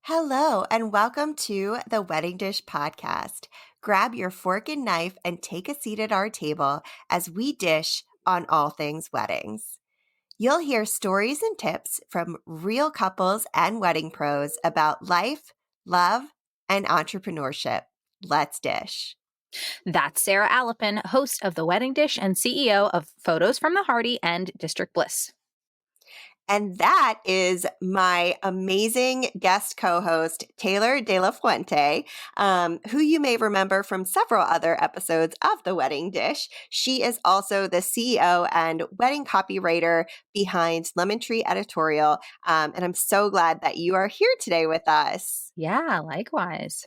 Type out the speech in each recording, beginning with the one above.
Hello, and welcome to the Wedding Dish Podcast. Grab your fork and knife and take a seat at our table as we dish on all things weddings. You'll hear stories and tips from real couples and wedding pros about life, love, and entrepreneurship. Let's dish. That's Sarah Alapin, host of The Wedding Dish and CEO of Photos from the Harty and District Bliss. And that is my amazing guest co-host, Taylor De La Fuente, who you may remember from several other episodes of The Wedding Dish. She is also the CEO and wedding copywriter behind Lemon Tree Editorial. And I'm so glad that you are here today with us. Yeah, likewise.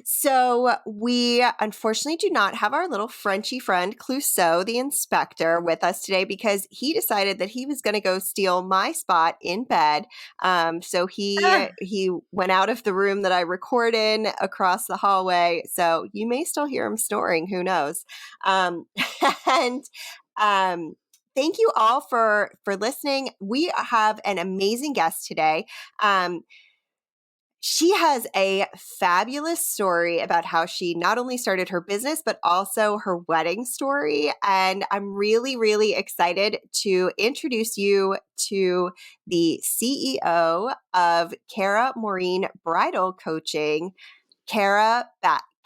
So we unfortunately do not have our little Frenchy friend Clouseau, the inspector, with us today because he decided that he was going to go steal my spot in bed. So he went out of the room that I record in across the hallway. So you may still hear him snoring. Who knows? And thank you all for listening. We have an amazing guest today. She has a fabulous story about how she not only started her business, but also her wedding story. And I'm really, really excited to introduce you to the CEO of Kara Maureen Bridal Coaching, Kara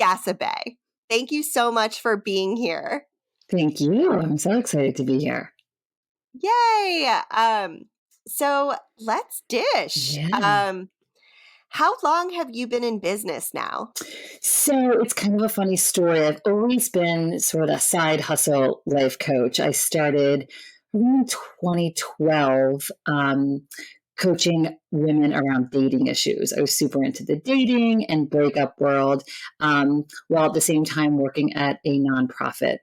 Ghassabeh. Thank you so much for being here. Thank you. I'm so excited to be here. Yay! So let's dish. Yeah. How long have you been in business now? So it's kind of a funny story. I've always been sort of a side hustle life coach. I started around 2012 coaching women around dating issues. I was super into the dating and breakup world, while at the same time working at a nonprofit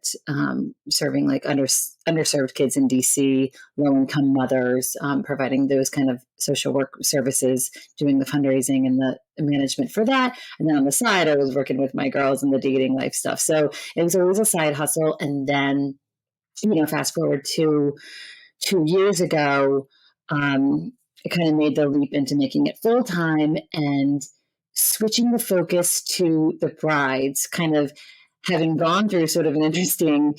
serving like underserved kids in DC, low-income mothers, providing those kind of social work services, doing the fundraising and the management for that. And then on the side, I was working with my girls and the dating life stuff. So it was always a side hustle. And then, fast forward to 2 years ago, I kind of made the leap into making it full time and switching the focus to the brides, kind of having gone through sort of an interesting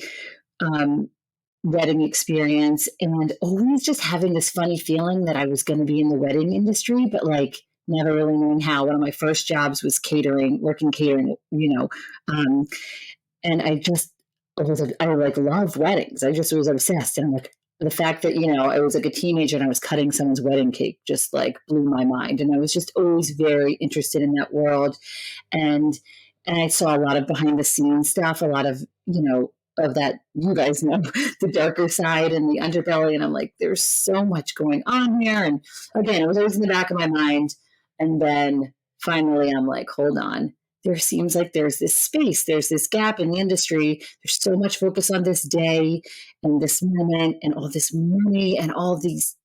wedding experience and always just having this funny feeling that I was going to be in the wedding industry, but like never really knowing how. One of my first jobs was working catering, and I like love weddings. I just was obsessed. And I'm like, the fact that, I was like a teenager and I was cutting someone's wedding cake just like blew my mind. And I was just always very interested in that world. And I saw a lot of behind the scenes stuff, a lot of, of that, you guys know, the darker side and the underbelly. And I'm like, there's so much going on here. And again, it was always in the back of my mind. And then finally I'm like, hold on. There seems like there's this space, there's this gap in the industry. There's so much focus on this day and this moment and all this money and all these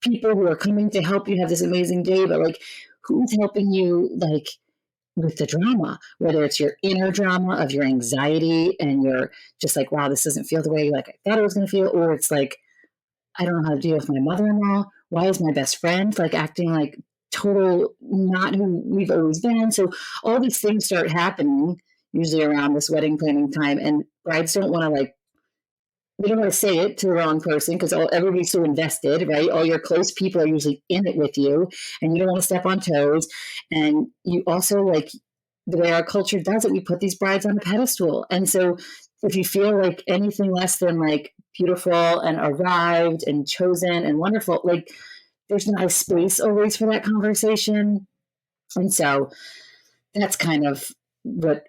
people who are coming to help you have this amazing day. But like, who's helping you like with the drama, whether it's your inner drama of your anxiety and you're just like, wow, this doesn't feel the way like I thought it was going to feel. Or it's like, I don't know how to deal with my mother-in-law. Why is my best friend like acting like total not who we've always been? So all these things start happening usually around this wedding planning time, and brides don't want to they don't want to say it to the wrong person because everybody's so invested, right? All your close people are usually in it with you, and you don't want to step on toes. And you also like the way our culture does it, we put these brides on a pedestal. And so if you feel like anything less than like beautiful and arrived and chosen and wonderful, like there's not a space always for that conversation. And so that's kind of what,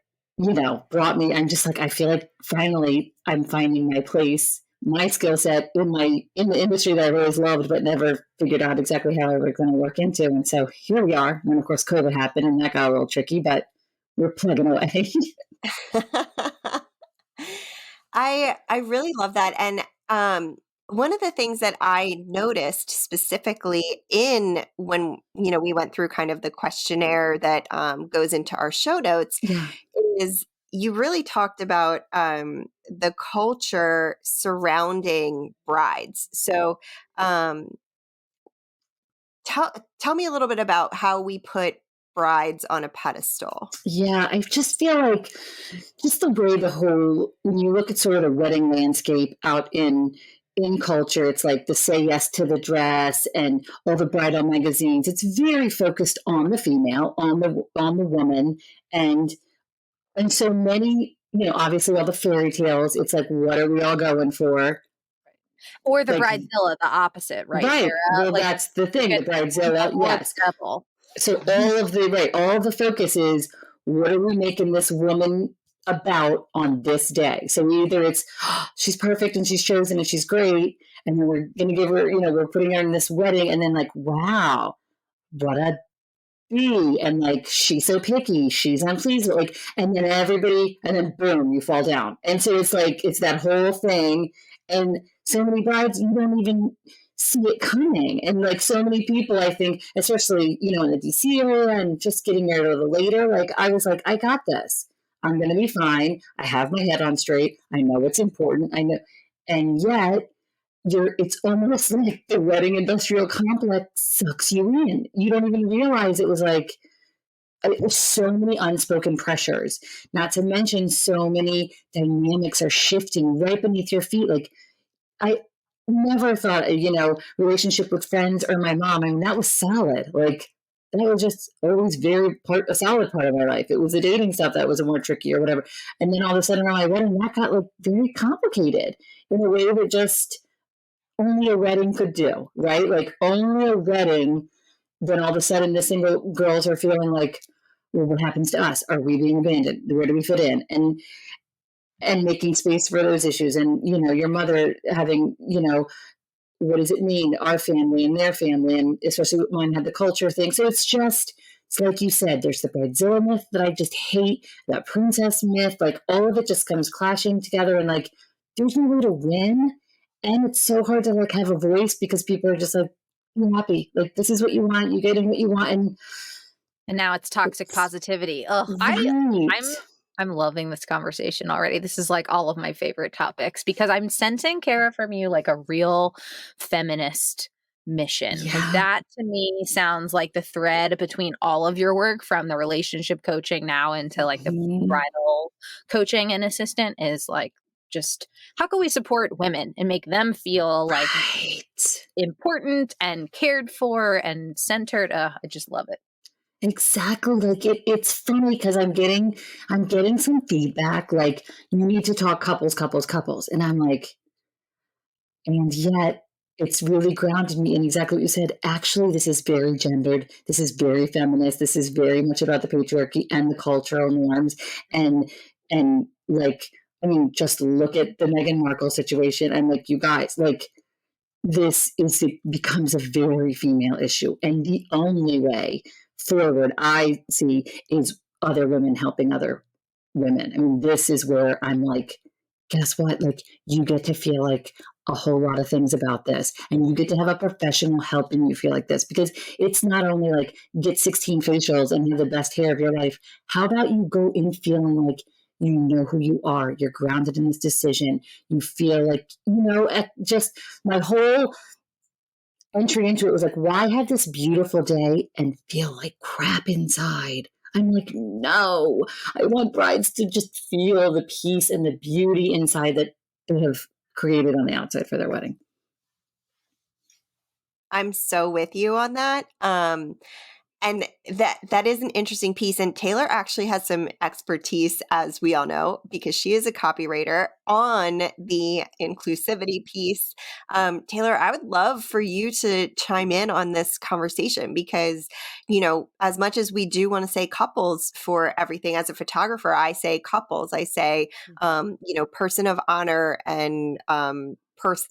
brought me. I'm just like, I feel like finally I'm finding my place, my skill set in the industry that I've always loved, but never figured out exactly how I was going to work into. And so here we are. And of course, COVID happened and that got a little tricky, but we're plugging away. I really love that. And one of the things that I noticed specifically in when, we went through kind of the questionnaire that goes into our show notes is you really talked about the culture surrounding brides. So tell me a little bit about how we put brides on a pedestal. Yeah, I just feel like just the way when you look at sort of the wedding landscape out in culture, it's like the say yes to the dress and all the bridal magazines. It's very focused on the female, on the woman, and so many, obviously all the fairy tales. It's like, what are we all going for? Or the Like, bridezilla, the opposite, right, right. Kara? Well, Like, that's the thing. The get bridezilla, yes. double. So all of the focus is, what are we making this woman about on this day? So either it's she's perfect and she's chosen and she's great, and then we're gonna give her, we're putting her in this wedding, and then like, wow, what a bee, and like she's so picky, she's unpleasant, like, and then everybody, and then boom, you fall down. And so it's like it's that whole thing, and so many brides you don't even see it coming, and like so many people, I think, especially in the DC area and just getting married a little later, like I was like, I got this, I'm gonna be fine, I have my head on straight, I know it's important, I know, and yet it's almost like the wedding industrial complex sucks you in. You don't even realize it was like so many unspoken pressures, not to mention so many dynamics are shifting right beneath your feet. Like I never thought, relationship with friends or my mom, I mean, that was solid. Like that was just always a solid part of my life. It was the dating stuff that was a more tricky or whatever. And then all of a sudden around my wedding, that got like very complicated in a way that just only a wedding could do, right? Like only a wedding, then all of a sudden the single girls are feeling like, well, what happens to us? Are we being abandoned? Where do we fit in? And making space for those issues. And, your mother having, what does it mean? Our family and their family, and especially mine had the culture thing. So it's like you said, there's the bridezilla myth that I just hate, that princess myth, like all of it just comes clashing together, and like there's no way to win. And it's so hard to like have a voice because people are just like, you're happy. Like this is what you want, you getting what you want. And now it's toxic positivity. Ugh, right. I'm loving this conversation already. This is like all of my favorite topics because I'm sensing, Kara, from you like a real feminist mission. Yeah. Like that to me sounds like the thread between all of your work, from the relationship coaching now into like the bridal coaching and assistant, is like, just how can we support women and make them feel like important and cared for and centered? I just love it. Exactly. Like it's funny because I'm getting some feedback like, you need to talk couples. And I'm like, and yet it's really grounded me in exactly what you said. Actually, this is very gendered. This is very feminist. This is very much about the patriarchy and the cultural norms. And like, I mean, just look at the Meghan Markle situation. And like, you guys, like, it becomes a very female issue. And the only way forward I see is other women helping other women. I mean, this is where I'm like, guess what? Like, you get to feel like a whole lot of things about this, and you get to have a professional helping you feel like this, because it's not only like get 16 facials and have the best hair of your life. How about you go in feeling like you know who you are, you're grounded in this decision, you feel like, just my whole entry into it was like, why have this beautiful day and feel like crap inside? I'm like, no, I want brides to just feel the peace and the beauty inside that they have created on the outside for their wedding. I'm so with you on that. And that is an interesting piece. And Taylor actually has some expertise, as we all know, because she is a copywriter, on the inclusivity piece. Taylor, I would love for you to chime in on this conversation because, as much as we do want to say couples for everything, as a photographer, I say couples. I say, person of honor and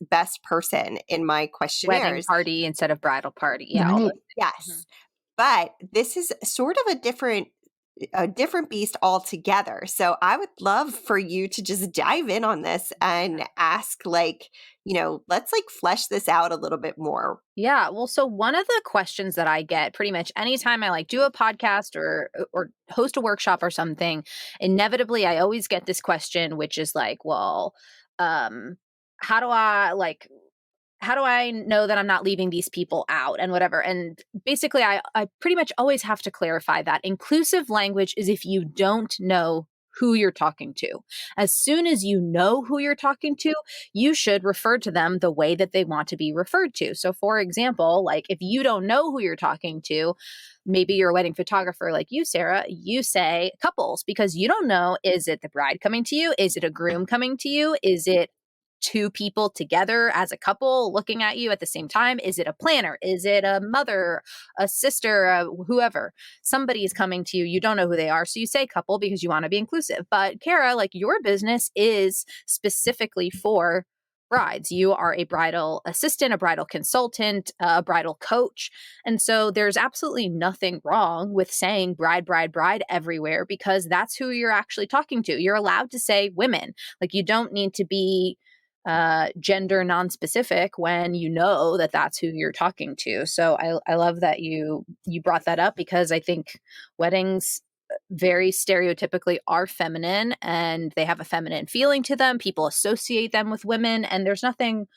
best person in my questionnaires. Wedding party instead of bridal party. Yeah. Right. Yes. Mm-hmm. But this is sort of a different beast altogether. So I would love for you to just dive in on this and ask, let's flesh this out a little bit more. Yeah. Well, so one of the questions that I get pretty much anytime I do a podcast or host a workshop or something, inevitably I always get this question, which is like, well, how do I how do I know that I'm not leaving these people out and whatever? And basically, I pretty much always have to clarify that inclusive language is if you don't know who you're talking to. As soon as you know who you're talking to, you should refer to them the way that they want to be referred to. So for example, like if you don't know who you're talking to, maybe you're a wedding photographer like you, Sarah, you say couples because you don't know, is it the bride coming to you? Is it a groom coming to you? Is it two people together as a couple looking at you at the same time? Is it a planner? Is it a mother, a sister, whoever? Somebody is coming to you. You don't know who they are. So you say couple because you want to be inclusive. But Kara, like your business is specifically for brides. You are a bridal assistant, a bridal consultant, a bridal coach. And so there's absolutely nothing wrong with saying bride, bride, bride everywhere because that's who you're actually talking to. You're allowed to say women. Like you don't need to be gender non-specific when you know that that's who you're talking to. So I love that you brought that up because I think weddings very stereotypically are feminine and they have a feminine feeling to them. People associate them with women and there's nothing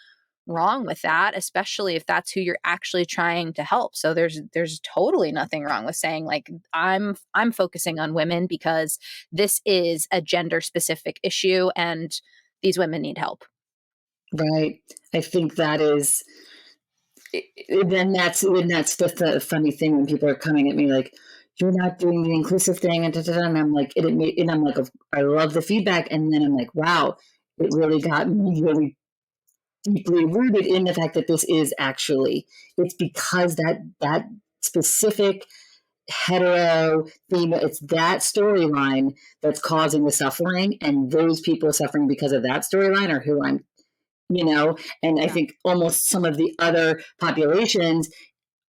wrong with that, especially if that's who you're actually trying to help. So there's totally nothing wrong with saying like I'm focusing on women because this is a gender specific issue and these women need help. Right. I think that is, then that's the funny thing when people are coming at me like, you're not doing the inclusive thing, and and I'm like, and I'm like, I love the feedback, and then I'm like, wow, it really got me really deeply rooted in the fact that this is actually, it's because that specific hetero theme, it's that storyline that's causing the suffering, and those people suffering because of that storyline are who I'm, and I think almost some of the other populations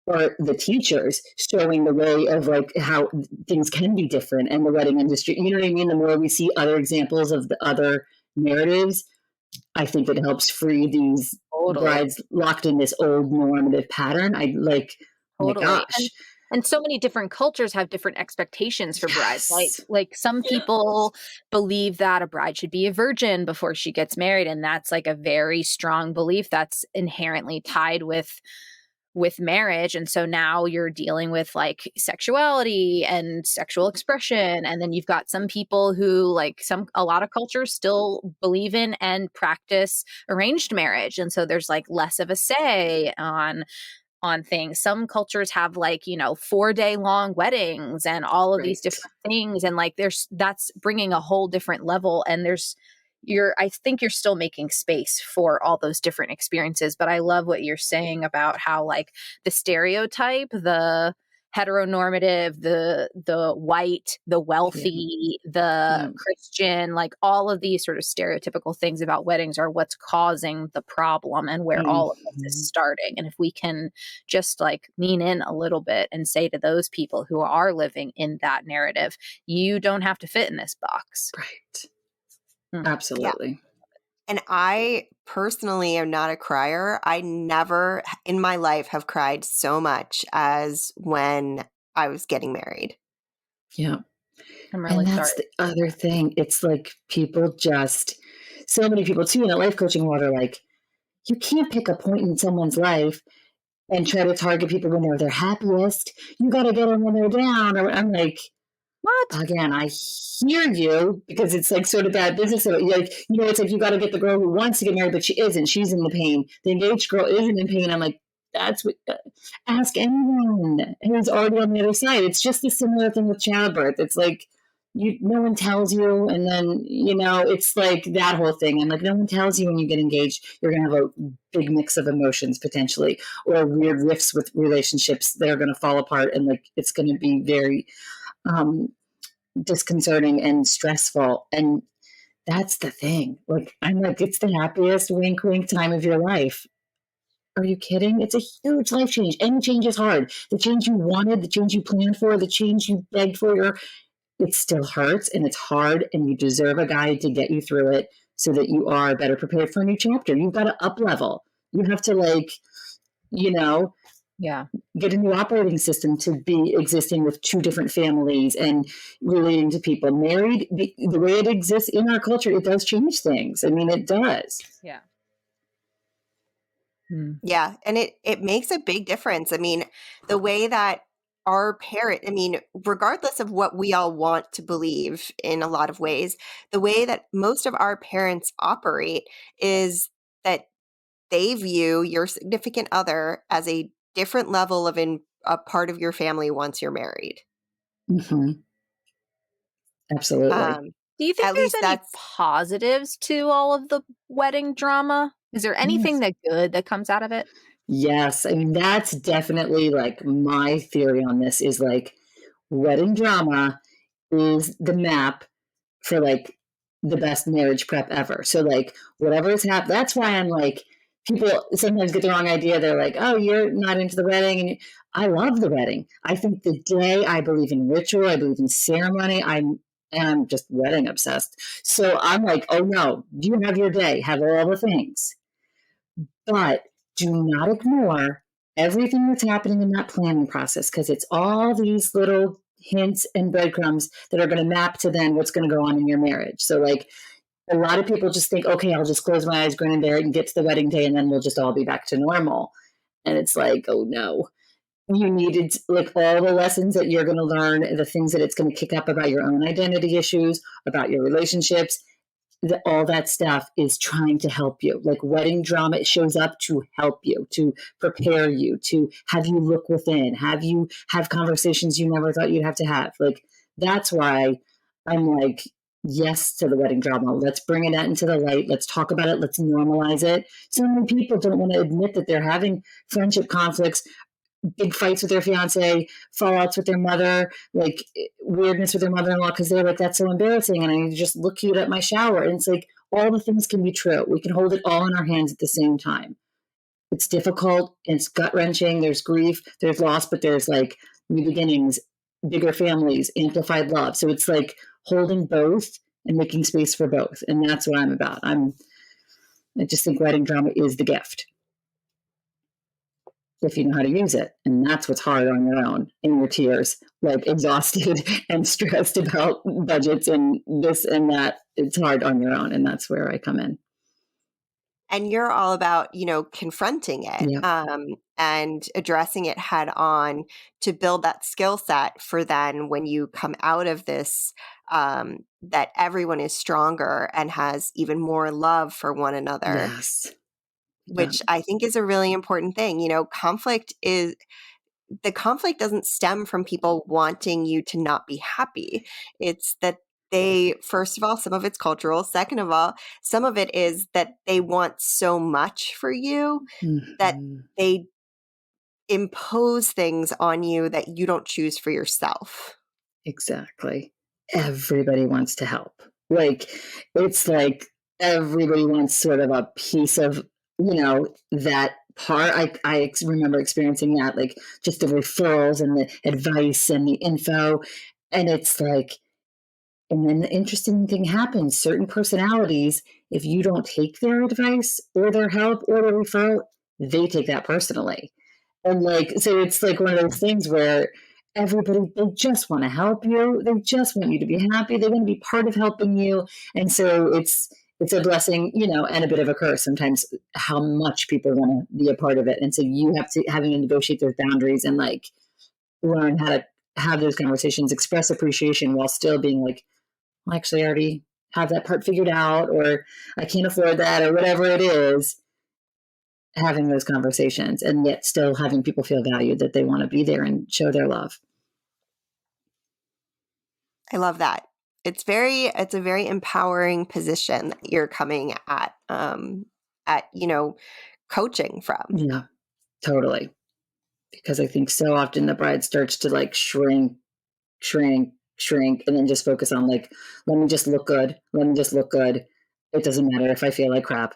or the teachers showing the way of like how things can be different and the wedding industry, you know what I mean? The more we see other examples of the other narratives, I think it helps free these brides locked in this old normative pattern. I like, totally. Oh my gosh. And so many different cultures have different expectations for brides. Like some people believe that a bride should be a virgin before she gets married. And that's like a very strong belief that's inherently tied with marriage. And so now you're dealing with like sexuality and sexual expression. And then you've got some people who a lot of cultures still believe in and practice arranged marriage. And so there's like less of a say on things. Some cultures have 4-day long weddings and all of these different things. And like that's bringing a whole different level. And I think you're still making space for all those different experiences. But I love what you're saying about how like the stereotype, the heteronormative, the white, the wealthy, the Christian, like all of these sort of stereotypical things about weddings are what's causing the problem and where all of this is starting. And if we can just like lean in a little bit and say to those people who are living in that narrative, you don't have to fit in this box. Right. Absolutely. Yeah. And I personally am not a crier. I never in my life have cried so much as when I was getting married. Yeah. I'm really sorry. And that's the other thing. It's like so many people too in the life coaching world are like, you can't pick a point in someone's life and try to target people when they're their happiest. You got to get them when they're down. Or I'm like, what? Again, I hear you because it's like sort of bad business. So like, it's like you got to get the girl who wants to get married, but she isn't. She's in the pain. The engaged girl isn't in pain. I'm like, that's what. Ask anyone who's already on the other side. It's just a similar thing with childbirth. It's like no one tells you, and then it's like that whole thing. I'm like, no one tells you when you get engaged, you're gonna have a big mix of emotions potentially, or weird rifts with relationships that are gonna fall apart, and like it's gonna be very disconcerting and stressful. And that's the thing. Like, I'm like, it's the happiest wink wink time of your life. Are you kidding? It's a huge life change. Any change is hard. The change you wanted, the change you planned for, the change you begged for, it still hurts and it's hard, and you deserve a guide to get you through it so that you are better prepared for a new chapter. You've got to up level. You have to get a new operating system to be existing with two different families and relating to people. Married, the way it exists in our culture, it does change things. I mean, it does. Yeah. Yeah. And it makes a big difference. I mean, the way that regardless of what we all want to believe in a lot of ways, the way that most of our parents operate is that they view your significant other as a different level of a part of your family once you're married. Mm-hmm. Absolutely. Do you think At there's least any that's positives to all of the wedding drama? Is there anything that good that comes out of it? Yes. I mean, that's definitely like my theory on this is like wedding drama is the map for like the best marriage prep ever. So like whatever is happening, that's why I'm like, people sometimes get the wrong idea. They're like, oh, you're not into the wedding. And I love the wedding. I think the day, I believe in ritual, I believe in ceremony. I'm just wedding obsessed. So I'm like, oh no, you have your day, have all the things. But do not ignore everything that's happening in that planning process, because it's all these little hints and breadcrumbs that are going to map to then what's going to go on in your marriage. So, like, a lot of people just think, okay, I'll just close my eyes, grin and bear it, and get to the wedding day, and then we'll just all be back to normal. And it's like, oh no. You needed like all the lessons that you're going to learn, the things that it's going to kick up about your own identity issues, about your relationships, all that stuff is trying to help you. Like wedding drama, it shows up to help you, to prepare you, to have you look within, have you have conversations you never thought you'd have to have. Like that's why I'm like, yes to the wedding drama. Let's bring it out into the light. Let's talk about it. Let's normalize it. So many people don't want to admit that they're having friendship conflicts, big fights with their fiance, fallouts with their mother, like weirdness with their mother-in-law, because they're like, that's so embarrassing. And I just look cute at my shower. And it's like, all the things can be true. We can hold it all in our hands at the same time. It's difficult. It's gut wrenching. There's grief, there's loss, but there's like new beginnings, bigger families, amplified love. So it's like holding both and making space for both. And that's what I'm about. I just think wedding drama is the gift, if you know how to use it. And that's what's hard on your own, in your tears, like exhausted and stressed about budgets and this and that. It's hard on your own. And that's where I come in. And you're all about, confronting it, and addressing it head on to build that skill set for then when you come out of this, that everyone is stronger and has even more love for one another. Yes. Which I think is a really important thing. Conflict doesn't stem from people wanting you to not be happy. It's that first of all, some of it's cultural. Second of all, some of it is that they want so much for you that they impose things on you that you don't choose for yourself. Exactly. Everybody wants to help. Like, it's like everybody wants sort of a piece of, that part. I remember experiencing that, like just the referrals and the advice and the info. And it's like, and then the interesting thing happens. Certain personalities, if you don't take their advice or their help or the referral, they take that personally. And like, so it's like one of those things where everybody, they just want to help you. They just want you to be happy. They want to be part of helping you. And so it's a blessing, and a bit of a curse sometimes, how much people want to be a part of it. And so you have to having to negotiate those boundaries and like learn how to have those conversations, express appreciation while still being like, well, actually I already have that part figured out, or I can't afford that, or whatever it is. Having those conversations and yet still having people feel valued, that they want to be there and show their love. I love that. It's a very empowering position that you're coming at coaching from. Yeah, totally. Because I think so often the bride starts to like shrink, and then just focus on like, let me just look good. It doesn't matter if I feel like crap.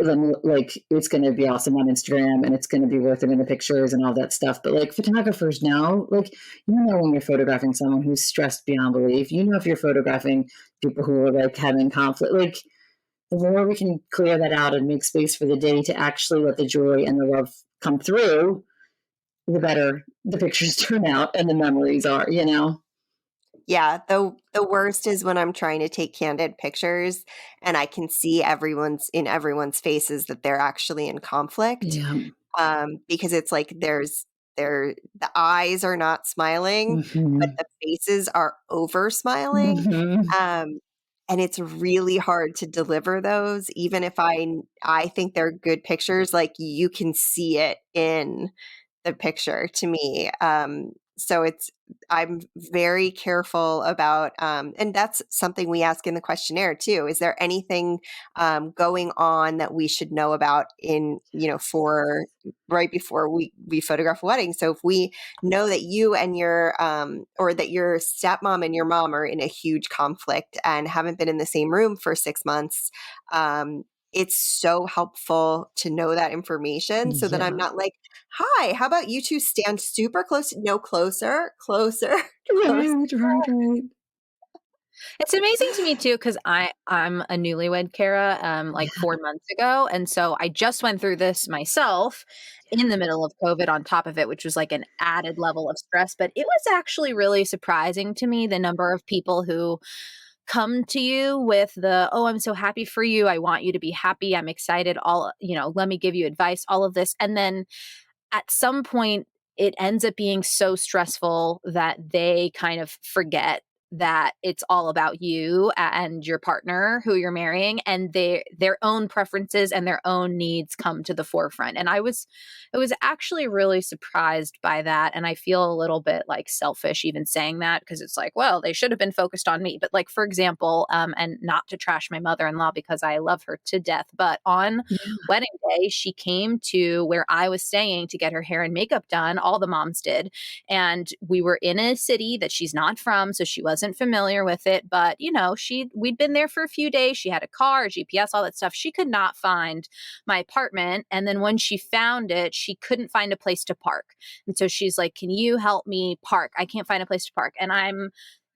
Like it's going to be awesome on Instagram and it's going to be worth it in the pictures and all that stuff. But like photographers now, like, when you're photographing someone who's stressed beyond belief, if you're photographing people who are like having conflict, like the more we can clear that out and make space for the day to actually let the joy and the love come through, the better the pictures turn out and the memories are, Yeah, the worst is when I'm trying to take candid pictures and I can see everyone's faces that they're actually in conflict. Yeah. Because it's like the eyes are not smiling, but Mm-hmm. the faces are over smiling. Mm-hmm. Um, and it's really hard to deliver those, even if I think they're good pictures. Like you can see it in the picture to me. So I'm very careful about, and that's something we ask in the questionnaire too. Is there anything going on that we should know about for right before we photograph a wedding? So if we know that you and or that your stepmom and your mom are in a huge conflict and haven't been in the same room for 6 months, it's so helpful to know that information so that I'm Yeah. not like, hi, how about you two stand super close? No, closer, closer, closer. Right, right, right. It's amazing to me too, because I'm a newlywed, Kara, like 4 months ago. And so I just went through this myself in the middle of COVID on top of it, which was like an added level of stress. But it was actually really surprising to me the number of people who come to you with oh, I'm so happy for you. I want you to be happy. I'm excited. Let me give you advice, all of this. And then at some point, it ends up being so stressful that they kind of forget that it's all about you and your partner who you're marrying, and their own preferences and their own needs come to the forefront. And I was actually really surprised by that, and I feel a little bit like selfish even saying that, because it's like, well, they should have been focused on me. But like, for example, and not to trash my mother-in-law because I love her to death, but on wedding day, she came to where I was staying to get her hair and makeup done. All the moms did. And we were in a city that she's not from, so she wasn't familiar with it. But, we'd been there for a few days. She had a car, GPS, all that stuff. She could not find my apartment. And then when she found it, she couldn't find a place to park. And so she's like, can you help me park? I can't find a place to park. And I'm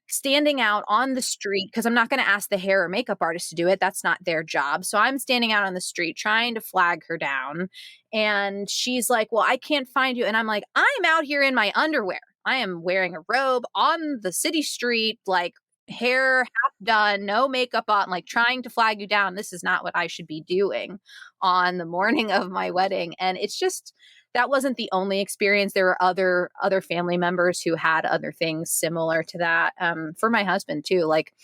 standing out on the street because I'm not going to ask the hair or makeup artist to do it. That's not their job. So I'm standing out on the street trying to flag her down. And she's like, well, I can't find you. And I'm like, I'm out here in my underwear. I am wearing a robe on the city street, like hair half done, no makeup on, like trying to flag you down. This is not what I should be doing on the morning of my wedding. And it's just, that wasn't the only experience. There were other family members who had other things similar to that. For my husband too, like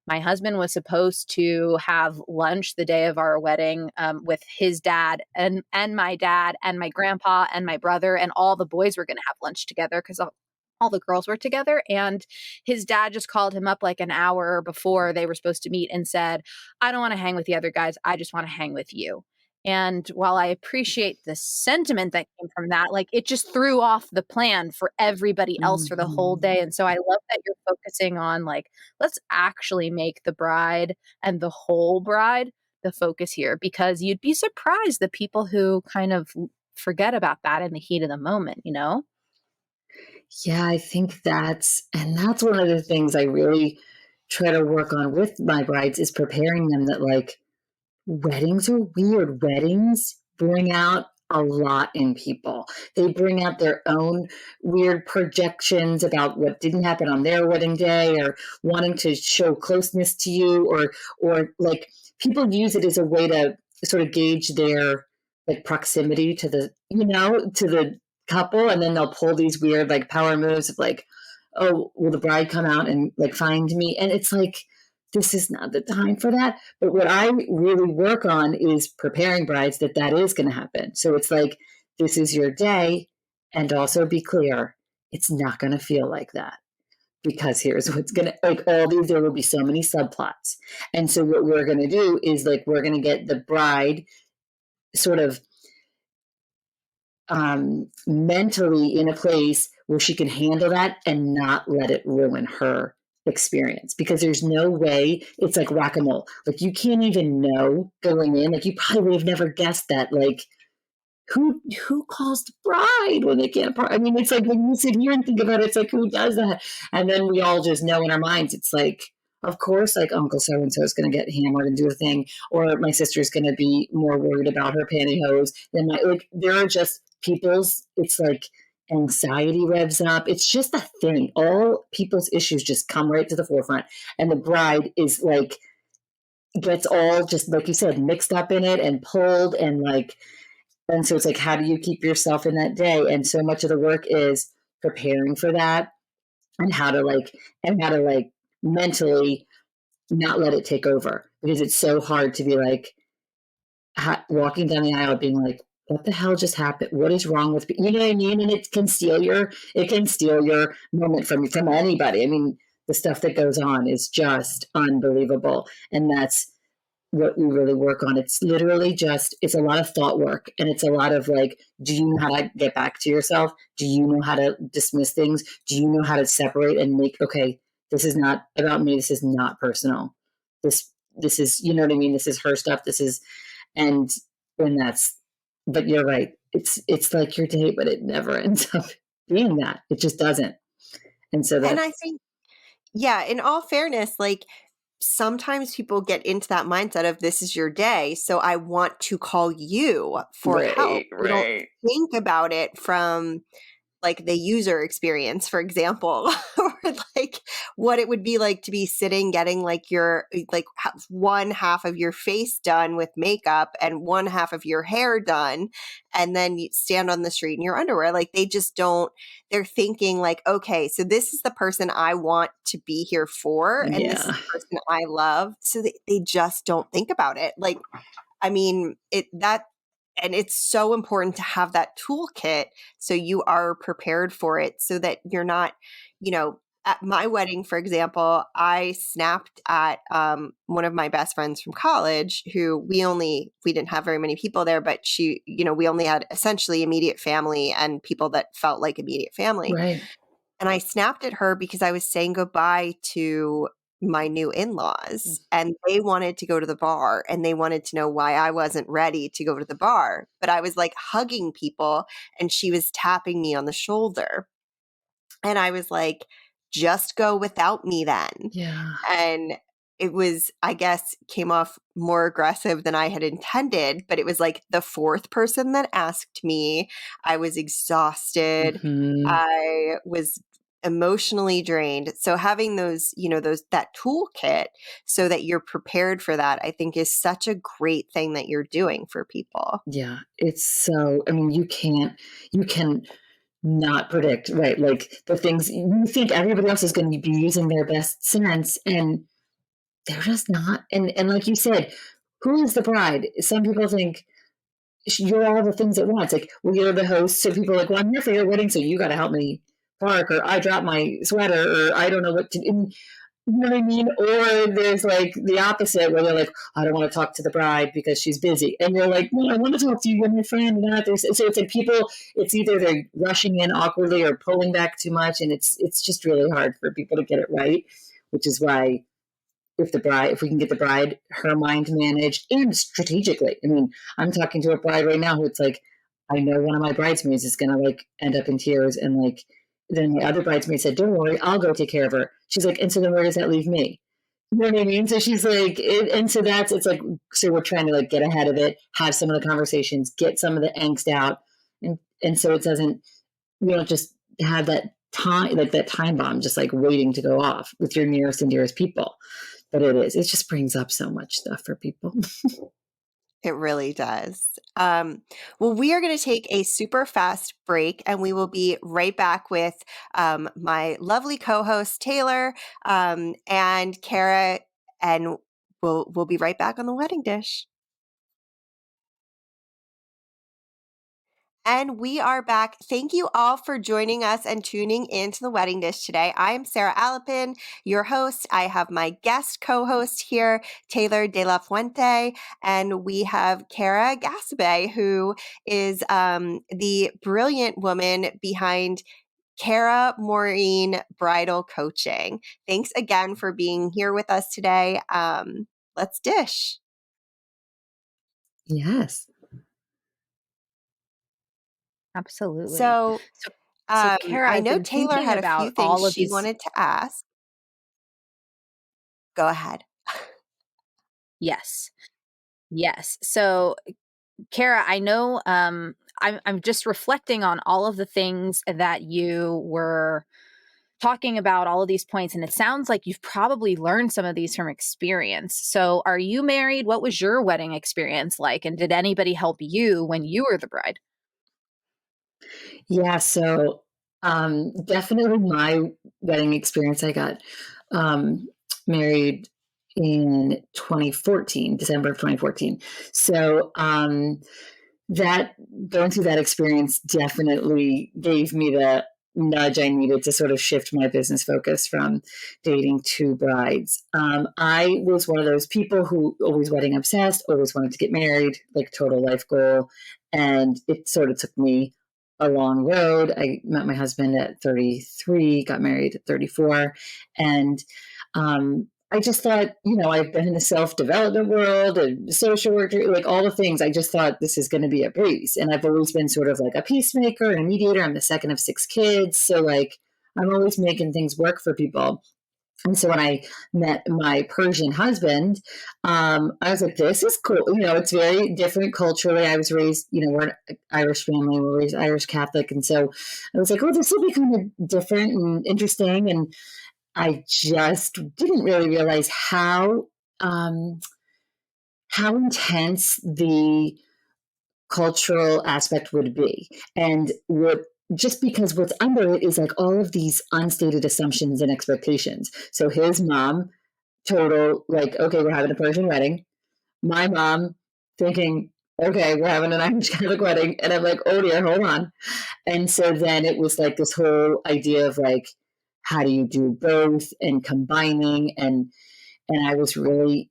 my husband was supposed to have lunch the day of our wedding with his dad and my dad and my grandpa and my brother, and all the boys were going to have lunch together because all the girls were together. And his dad just called him up like an hour before they were supposed to meet and said, I don't want to hang with the other guys. I just want to hang with you. And while I appreciate the sentiment that came from that, like it just threw off the plan for everybody else for the whole day. And so I love that you're focusing on like, let's actually make the bride and the whole bride the focus here, because you'd be surprised the people who kind of forget about that in the heat of the moment, Yeah, I think that's one of the things I really try to work on with my brides is preparing them that like weddings are weird. Weddings bring out a lot in people. They bring out their own weird projections about what didn't happen on their wedding day, or wanting to show closeness to you, or like people use it as a way to sort of gauge their like proximity to the couple, and then they'll pull these weird like power moves of like, oh, will the bride come out and like find me? And it's like, this is not the time for that. But what I really work on is preparing brides that is going to happen. So it's like, this is your day. And also be clear, it's not going to feel like that, because here's what's going to, like all these, there will be so many subplots. And so what we're going to do is like, we're going to get the bride sort of mentally in a place where she can handle that and not let it ruin her experience, because there's no way. It's like whack-a-mole. Like you can't even know going in, like you probably would have never guessed that, like who calls the bride when they can't I mean, it's like when you sit here and think about it, it's like, who does that? And then we all just know in our minds, it's like, of course, like Uncle so-and-so is going to get hammered and do a thing, or my sister's going to be more worried about her pantyhose than like there are just people's, it's like anxiety revs up. It's just a thing. All people's issues just come right to the forefront. And the bride is like, gets all just, like you said, mixed up in it and pulled and like, and so it's like, how do you keep yourself in that day? And so much of the work is preparing for that and how to like mentally not let it take over, because it's so hard to be like walking down the aisle being like, what the hell just happened? What is wrong with me? You know what I mean? And it can steal your moment from anybody. I mean, the stuff that goes on is just unbelievable. And that's what we really work on. It's literally just, it's a lot of thought work, and it's a lot of like, do you know how to get back to yourself? Do you know how to dismiss things? Do you know how to separate and make, okay, this is not about me. This is not personal. This is, you know what I mean? This is her stuff. This is, and when that's, but you're right. It's like your day, but it never ends up being that. It just doesn't. And so that, And I think, yeah, in all fairness, like sometimes people get into that mindset of this is your day, so I want to call you for help. You don't think about it from like the user experience, for example, or like what it would be like to be sitting getting like your like one half of your face done with makeup and one half of your hair done, and then you stand on the street in your underwear. Like they just don't, they're thinking like, okay, so this is the person I want to be here for, and this is the person I love. So they just don't think about it. Like, I mean, and it's so important to have that toolkit so you are prepared for it, so that you're not, at my wedding, for example, I snapped at one of my best friends from college who we didn't have very many people there, but she, we only had essentially immediate family and people that felt like immediate family. right. And I snapped at her because I was saying goodbye to my new in-laws, and they wanted to go to the bar, and they wanted to know why I wasn't ready to go to the bar. But I was like hugging people, and she was tapping me on the shoulder. And I was like, just go without me then. Yeah. And it was, I guess, came off more aggressive than I had intended, but it was like the fourth person that asked me. I was exhausted. Mm-hmm. I was emotionally drained. So having that toolkit so that you're prepared for that, I think is such a great thing that you're doing for people. Yeah. It's so, I mean, you can not predict, right? Like the things you think everybody else is going to be using their best sense, and they're just not. And like you said, who is the bride? Some people think you're all the things at once. Like, well, you're the host. So people are like, well, I'm here for your wedding, so you got to help me park, or I dropped my sweater, or I don't know what to do. You know what I mean? Or there's like the opposite where they're like, I don't want to talk to the bride because she's busy. And you're like, well, I want to talk to you. You're my friend. And so it's like people, it's either they're rushing in awkwardly or pulling back too much. And it's just really hard for people to get it right, which is why if we can get the bride, her mind managed and strategically. I mean, I'm talking to a bride right now who it's like, I know one of my bridesmaids is going to like end up in tears, and like, then the other bridesmaid said, don't worry, I'll go take care of her. She's like, and so then where does that leave me? You know what I mean? So she's like, and so it's like, so we're trying to like get ahead of it, have some of the conversations, get some of the angst out. And so it doesn't, you don't just have that time, like that time bomb, just like waiting to go off with your nearest and dearest people. But it just brings up so much stuff for people. It really does. Well, we are going to take a super fast break, and we will be right back with my lovely co-host Taylor and Kara, and we'll be right back on the wedding dish. And we are back. Thank you all for joining us and tuning into the Wedding Dish today. I am Sarah Alapin, your host. I have my guest co-host here, Taylor De La Fuente, and we have Kara Ghassabeh, who is the brilliant woman behind Kara Maureen Bridal Coaching. Thanks again for being here with us today. Let's dish. Yes. Absolutely. So Kara, I know Taylor had a few things she wanted to ask. Go ahead. Yes. So, Kara, I know I'm just reflecting on all of the things that you were talking about, all of these points, and it sounds like you've probably learned some of these from experience. So are you married? What was your wedding experience like? And did anybody help you when you were the bride? Yeah, so definitely my wedding experience. I got married in 2014, December of 2014. So that going through that experience definitely gave me the nudge I needed to sort of shift my business focus from dating to brides. I was one of those people who always wedding obsessed, always wanted to get married, like total life goal. And it sort of took me a long road. I met my husband at 33, got married at 34. And I just thought, I've been in the self-development world and social work, like all the things. I just thought this is going to be a breeze. And I've always been sort of like a peacemaker and a mediator. I'm the second of 6 kids. So like, I'm always making things work for people. And so when I met my Persian husband, I was like, this is cool. It's very different culturally. I was raised, we're an Irish family, we're raised Irish Catholic. And so I was like, oh, this will be kind of different and interesting. And I just didn't really realize how intense the cultural aspect would be, and just because what's under it is like all of these unstated assumptions and expectations. So his mom, total like, okay, we're having a Persian wedding. My mom thinking, okay, we're having an Irish Catholic wedding, and I'm like, oh dear, hold on. And so then it was like this whole idea of like, how do you do both and combining and I was really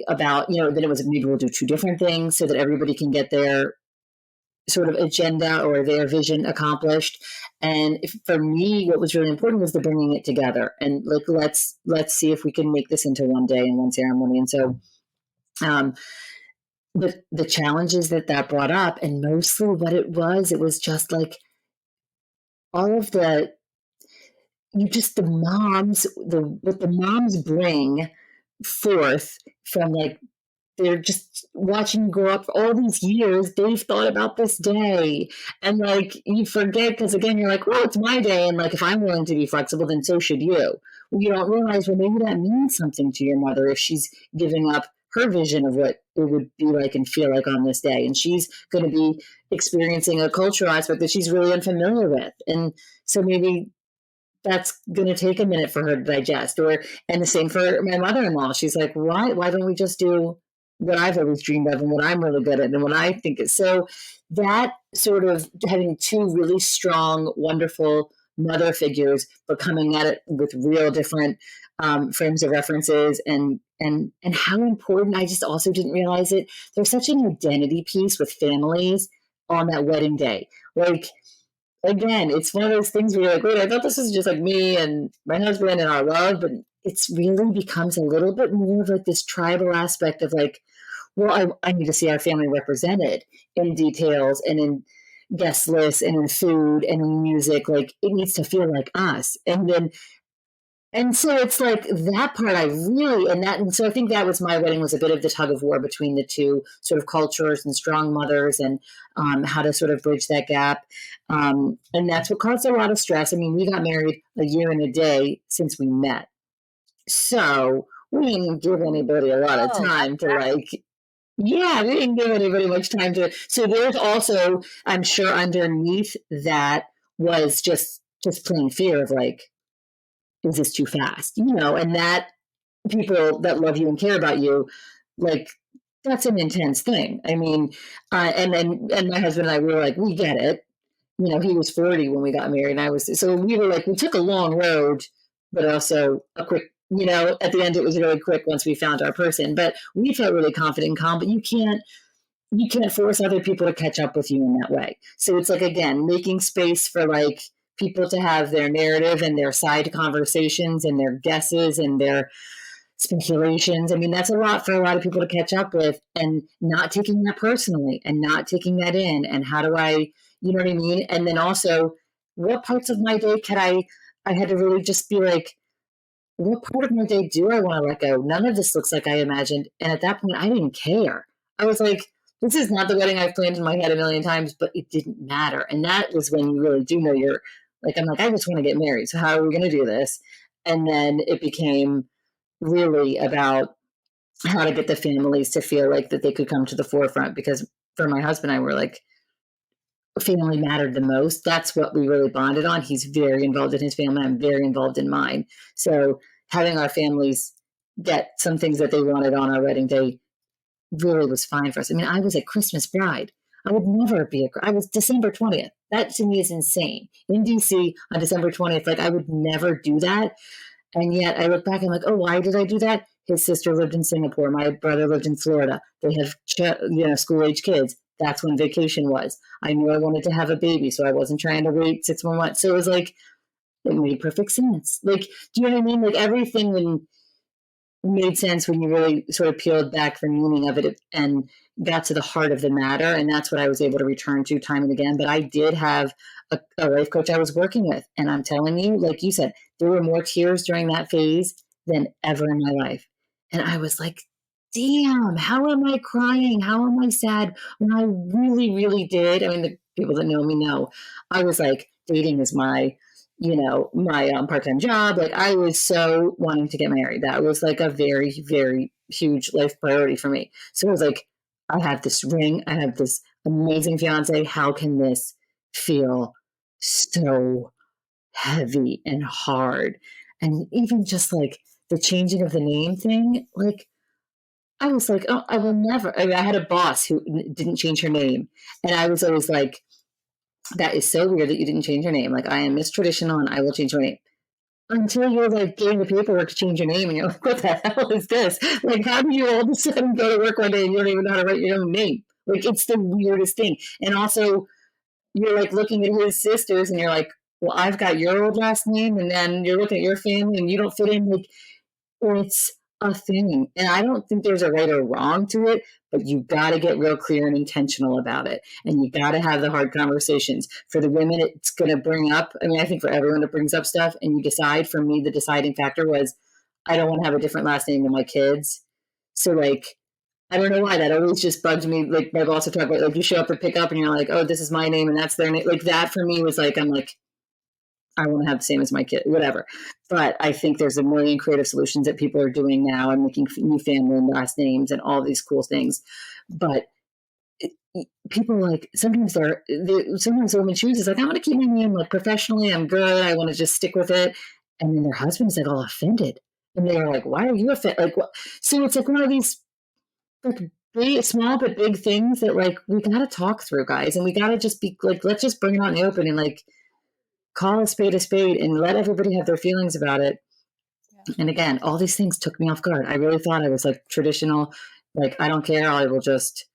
about, then it was maybe we'll do 2 different things so that everybody can get their sort of agenda or their vision accomplished. And for me, what was really important was the bringing it together and like, let's see if we can make this into one day and one ceremony. And so, the challenges that brought up, and mostly what it was just like all of the what the moms bring forth from like, they're just watching you grow up for all these years. They've thought about this day. And like, you forget because again, you're like, well, it's my day. And like, if I'm willing to be flexible, then so should you. Well, you don't realize, well, maybe that means something to your mother if she's giving up her vision of what it would be like and feel like on this day. And she's going to be experiencing a cultural aspect that she's really unfamiliar with. And so maybe that's going to take a minute for her to digest. And the same for my mother-in-law. She's like, why don't we just do what I've always dreamed of and what I'm really good at and what I think is. So that sort of having 2 really strong, wonderful mother figures, but coming at it with real different frames of references and how important, I just also didn't realize it. There's such an identity piece with families on that wedding day. Like, again, it's one of those things where you're like, wait, I thought this was just like me and my husband and our love, but it's really becomes a little bit more of like this tribal aspect of like, well, I need to see our family represented in details and in guest lists and in food and in music. Like, it needs to feel like us. And so it's like that part and so I think that was my wedding was a bit of the tug of war between the 2 sort of cultures and strong mothers and how to sort of bridge that gap. And that's what caused a lot of stress. I mean, we got married a year and a day since we met. So we didn't give anybody a lot of time to like, yeah, we didn't give anybody much time to. So there's also, I'm sure underneath that was just plain fear of like, is this too fast? And that people that love you and care about you, like, that's an intense thing. I mean, and my husband and I, we were like, we get it. He was 40 when we got married, and so we were like, we took a long road, but also a quick, at the end it was really quick once we found our person, but we felt really confident and calm, but you can't force other people to catch up with you in that way. So it's like, again, making space for like people to have their narrative and their side conversations and their guesses and their speculations. I mean, that's a lot for a lot of people to catch up with, and not taking that personally and not taking that in. And how do I, you know what I mean? And then also, what parts of my day I had to really just be like, what part of my day do I want to let go? None of this looks like I imagined. And at that point, I didn't care. I was like, this is not the wedding I've planned in my head a million times, but it didn't matter. And that was when you really do know you're like, I'm like, I just want to get married. So how are we going to do this? And then it became really about how to get the families to feel like that they could come to the forefront, because for my husband and I were like, family mattered the most. That's what we really bonded on. He's very involved in his family. I'm very involved in mine. So having our families get some things that they wanted on our wedding day really was fine for us. I mean, I was a Christmas bride. I would never be I was December 20th. That to me is insane. In DC on December 20th, like I would never do that. And yet I look back and I'm like, oh, why did I do that? His sister lived in Singapore. My brother lived in Florida. They have, school age kids. That's when vacation was. I knew I wanted to have a baby, so I wasn't trying to wait 6 more months. So it was like, it made perfect sense. Like, do you know what I mean? Like everything made sense when you really sort of peeled back the meaning of it and got to the heart of the matter. And that's what I was able to return to time and again. But I did have a life coach I was working with. And I'm telling you, like you said, there were more tears during that phase than ever in my life. And I was like, damn, how am I crying? How am I sad? When I really, really did. I mean, the people that know me know, I was like, dating is my part-time job. Like I was so wanting to get married. That was like a very, very huge life priority for me. So it was like, I have this ring. I have this amazing fiance. How can this feel so heavy and hard? And even just like the changing of the name thing, like I was like, oh, I will never. I mean, I had a boss who didn't change her name. And I was always like, that is so weird that you didn't change your name. Like, I am Miss Traditional and I will change my name. Until you're like getting the paperwork to change your name and you're like, what the hell is this? Like, how do you all of a sudden go to work one day and you don't even know how to write your own name? Like, it's the weirdest thing. And also, you're like looking at his sisters and you're like, well, I've got your old last name. And then you're looking at your family and you don't fit in. Like, it's a thing. And I don't think there's a right or wrong to it, but you got to get real clear and intentional about it. And you got to have the hard conversations. For the women, it's going to bring up, I mean, I think for everyone it brings up stuff and you decide. For me, the deciding factor was I don't want to have a different last name than my kids. So like, I don't know why that always just bugged me. Like my boss would talk about, like you show up to pick up and you're like, oh, this is my name and that's their name. Like that for me was like, I'm like, I want to have the same as my kid, whatever. But I think there's a million creative solutions that people are doing now and making new family and last names and all these cool things. But people like, sometimes sometimes a woman chooses like, I want to keep my name like professionally. I'm good. I want to just stick with it. And then their husband's like all offended. And they're like, why are you offended? Like, what? So it's like one of these like big, small but big things that like we got to talk through, guys. And we got to just be like, let's just bring it out in the open and like, call a spade and let everybody have their feelings about it. Yeah. And again, all these things took me off guard. I really thought I was like traditional, like, I don't care. I will just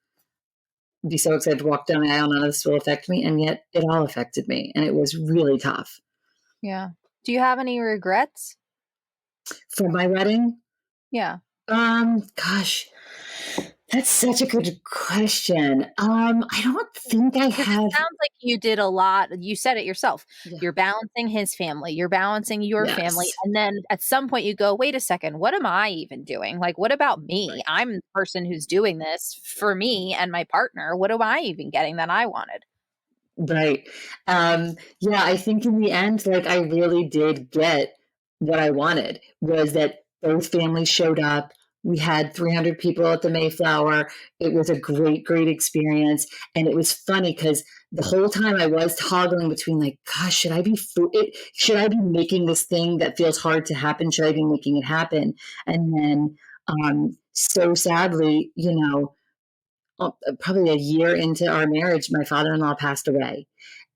be so excited to walk down the aisle. None of this will affect me. And yet it all affected me. And it was really tough. Yeah. Do you have any regrets? For my wedding? Yeah. Gosh, that's such a good question. I don't think I have. It sounds like you did a lot. You said it yourself. Yeah. You're balancing his family. You're balancing your family. And then at some point you go, wait a second, what am I even doing? Like, what about me? Right. I'm the person who's doing this for me and my partner. What am I even getting that I wanted? Right. Yeah, I think in the end, like I really did get what I wanted, was that both families showed up. We had 300 people at the Mayflower. It was a great, great experience. And it was funny because the whole time I was toggling between like, gosh, should I be making this thing that feels hard to happen? Should I be making it happen? And then so sadly, probably a year into our marriage, my father-in-law passed away.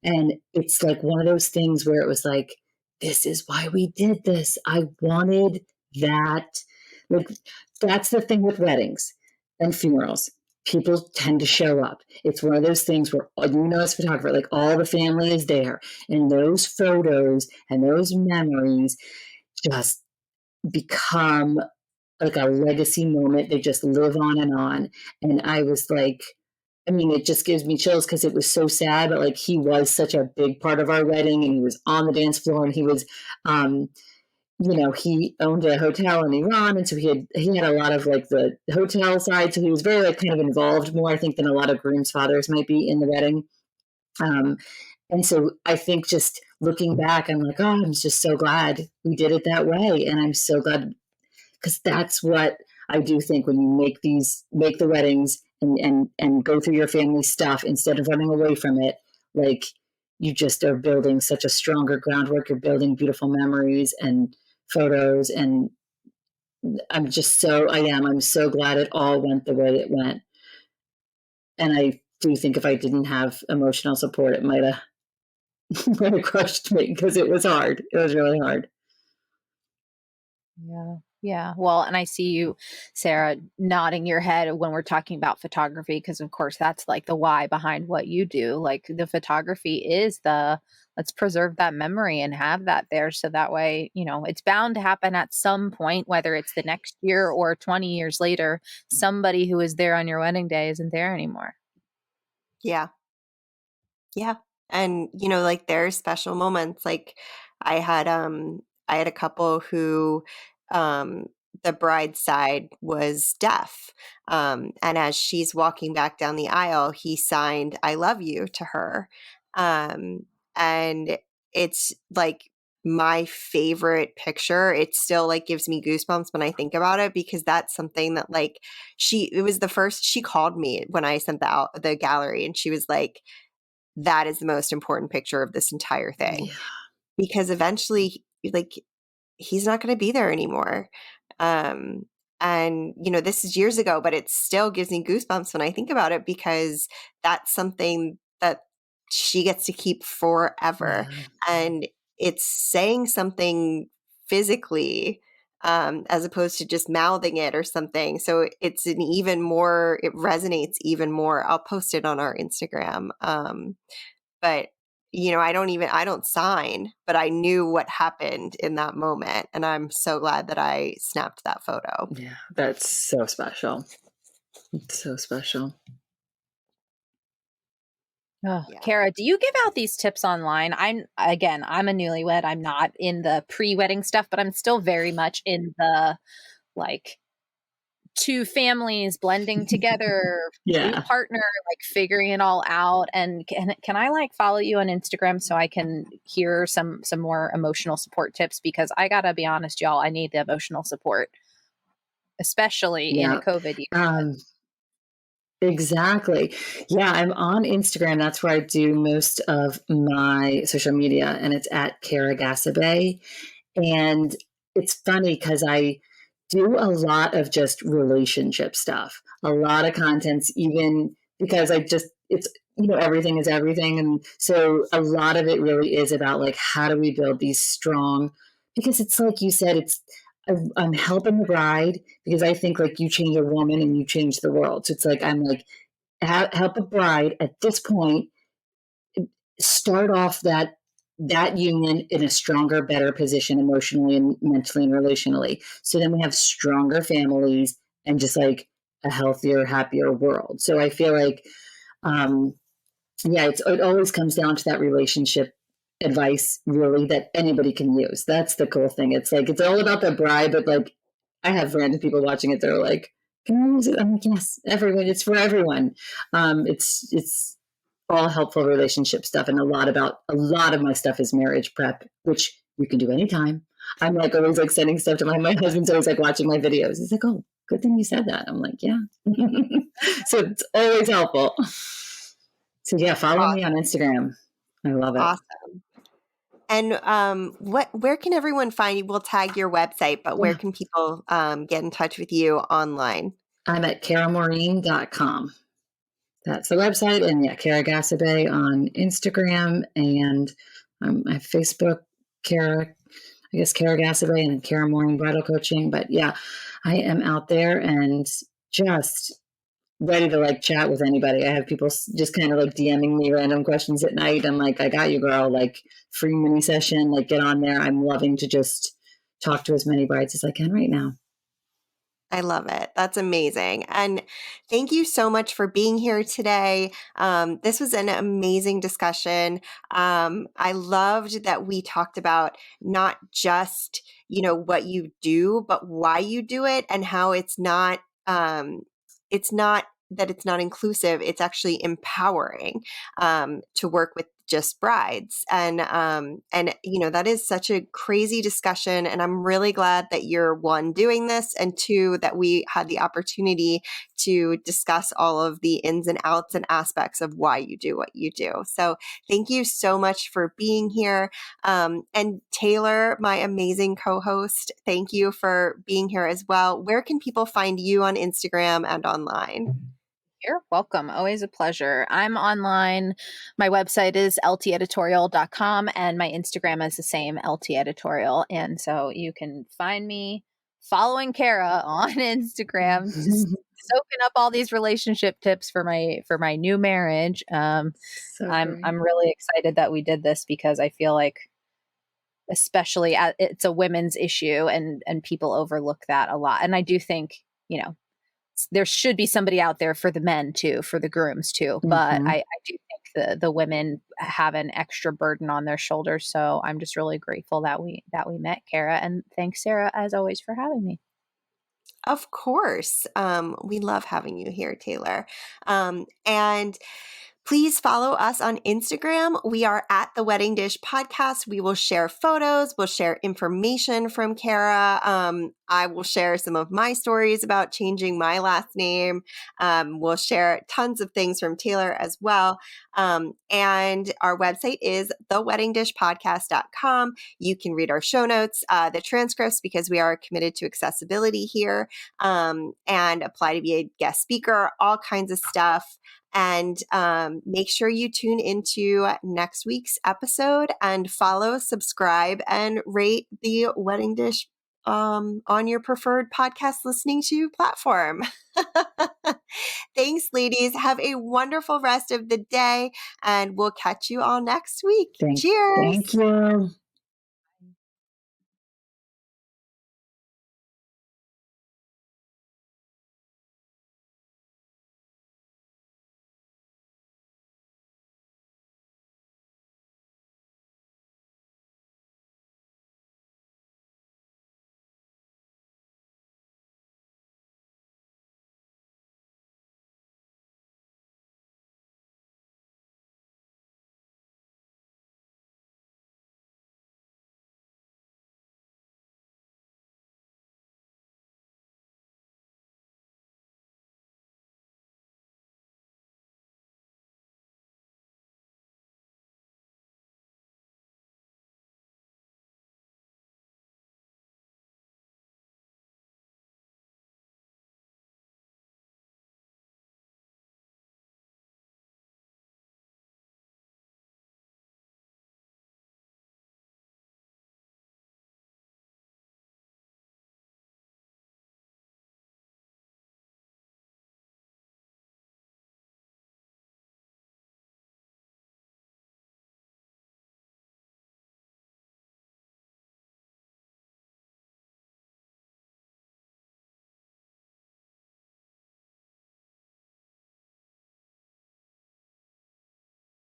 And it's like one of those things where it was like, this is why we did this. I wanted that. Like, that's the thing with weddings and funerals. People tend to show up. It's one of those things where, as a photographer, like all the family is there. And those photos and those memories just become like a legacy moment. They just live on and on. And I was like, I mean, it just gives me chills because it was so sad, but like he was such a big part of our wedding and he was on the dance floor and he was, he owned a hotel in Iran, and so he had a lot of like the hotel side, so he was very like kind of involved more, I think, than a lot of grooms' fathers might be in the wedding. And so I think just looking back, I'm like, oh, I'm just so glad we did it that way, and I'm so glad, because that's what I do think when you make the weddings and go through your family stuff instead of running away from it, like you just are building such a stronger groundwork. You're building beautiful memories and photos, and I'm so glad it all went the way it went. And I do think if I didn't have emotional support, it might have crushed me, because it was hard. It was really hard. Yeah. Yeah. Well, and I see you, Sarah, nodding your head when we're talking about photography, because of course that's like the why behind what you do. Like the photography is let's preserve that memory and have that there. So that way, it's bound to happen at some point, whether it's the next year or 20 years later, somebody who was there on your wedding day isn't there anymore. Yeah. Yeah. And, like there are special moments. Like I had a couple who, the bride's side was deaf. And as she's walking back down the aisle, he signed, "I love you" to her. And it's like my favorite picture. It still like gives me goosebumps when I think about it, because that's something that like it was the first, she called me when I sent the gallery, and she was like, that is the most important picture of this entire thing. Yeah. Because eventually, like, he's not going to be there anymore. And, this is years ago, but it still gives me goosebumps when I think about it, because that's something that she gets to keep forever. Yeah. And it's saying something physically, as opposed to just mouthing it or something. So it resonates even more. I'll post it on our Instagram. But I don't sign, but I knew what happened in that moment. And I'm so glad that I snapped that photo. Yeah, that's so special. It's so special. Oh, Yeah. Kara, do you give out these tips online? I'm a newlywed. I'm not in the pre-wedding stuff, but I'm still very much in the like two families blending together, Yeah. new partner, like figuring it all out. And can I like follow you on Instagram so I can hear some more emotional support tips? Because I gotta be honest, y'all, I need the emotional support, especially in a COVID year. Exactly. Yeah, I'm on Instagram. That's where I do most of my social media, and it's at Kara Ghassabeh. And it's funny because I do a lot of just relationship stuff, a lot of contents, even because everything is everything. And so a lot of it really is about like, how do we build these strong, because it's like you said, I'm helping the bride, because I think like you change a woman and you change the world. So it's like, I'm like, help a bride at this point start off that union in a stronger, better position emotionally and mentally and relationally. So then we have stronger families and just like a healthier, happier world. So I feel like, it always comes down to that relationship advice, really, that anybody can use. That's the cool thing. It's like, it's all about the bride, but like, I have random people watching it. They're like, can I use it? I'm like, yes, everyone. It's for everyone. It's all helpful relationship stuff, and a lot of my stuff is marriage prep, which you can do anytime. I'm like always like sending stuff to my husband's always like watching my videos. He's like, oh, good thing you said that. I'm like, yeah. So it's always helpful. So yeah, follow me on Instagram. I love it. Awesome. And where can everyone find you? We'll tag your website, but where can people get in touch with you online? I'm at karamaureen.com. That's the website. And yeah, Kara Ghassabeh on Instagram, and my Facebook, Kara Ghassabeh, and Kara Maureen Bridal Coaching. But yeah, I am out there and just ready to like chat with anybody. I have people just kind of like DMing me random questions at night. I'm like, I got you, girl. Like, free mini session, like get on there. I'm loving to just talk to as many brides as I can right now. I love it. That's amazing. And thank you so much for being here today. This was an amazing discussion. I loved that we talked about not just, what you do, but why you do it and how it's not that it's not inclusive. It's actually empowering to work with just brides. And that is such a crazy discussion. And I'm really glad that you're one, doing this, and two, that we had the opportunity to discuss all of the ins and outs and aspects of why you do what you do. So thank you so much for being here. And Taylor, my amazing co-host, thank you for being here as well. Where can people find you on Instagram and online? You're welcome. Always a pleasure. I'm online. My website is lteditorial.com and my Instagram is the same, lteditorial. And so you can find me following Kara on Instagram, just soaking up all these relationship tips for my new marriage. I'm really excited that we did this because I feel like especially it's a women's issue and people overlook that a lot. And I do think, there should be somebody out there for the men too, for the grooms too. But I do think the women have an extra burden on their shoulders. So I'm just really grateful that we met, Kara. And thanks, Sarah, as always, for having me. Of course. We love having you here, Taylor. And please follow us on Instagram. We are at the Wedding Dish Podcast. We will share photos. We'll share information from Kara. I will share some of my stories about changing my last name. We'll share tons of things from Taylor as well. And our website is theweddingdishpodcast.com. You can read our show notes, the transcripts, because we are committed to accessibility here, and apply to be a guest speaker, all kinds of stuff. And make sure you tune into next week's episode and follow, subscribe, and rate the Wedding Dish on your preferred podcast listening to platform. Thanks, ladies. Have a wonderful rest of the day, and we'll catch you all next week. Cheers. Thank you.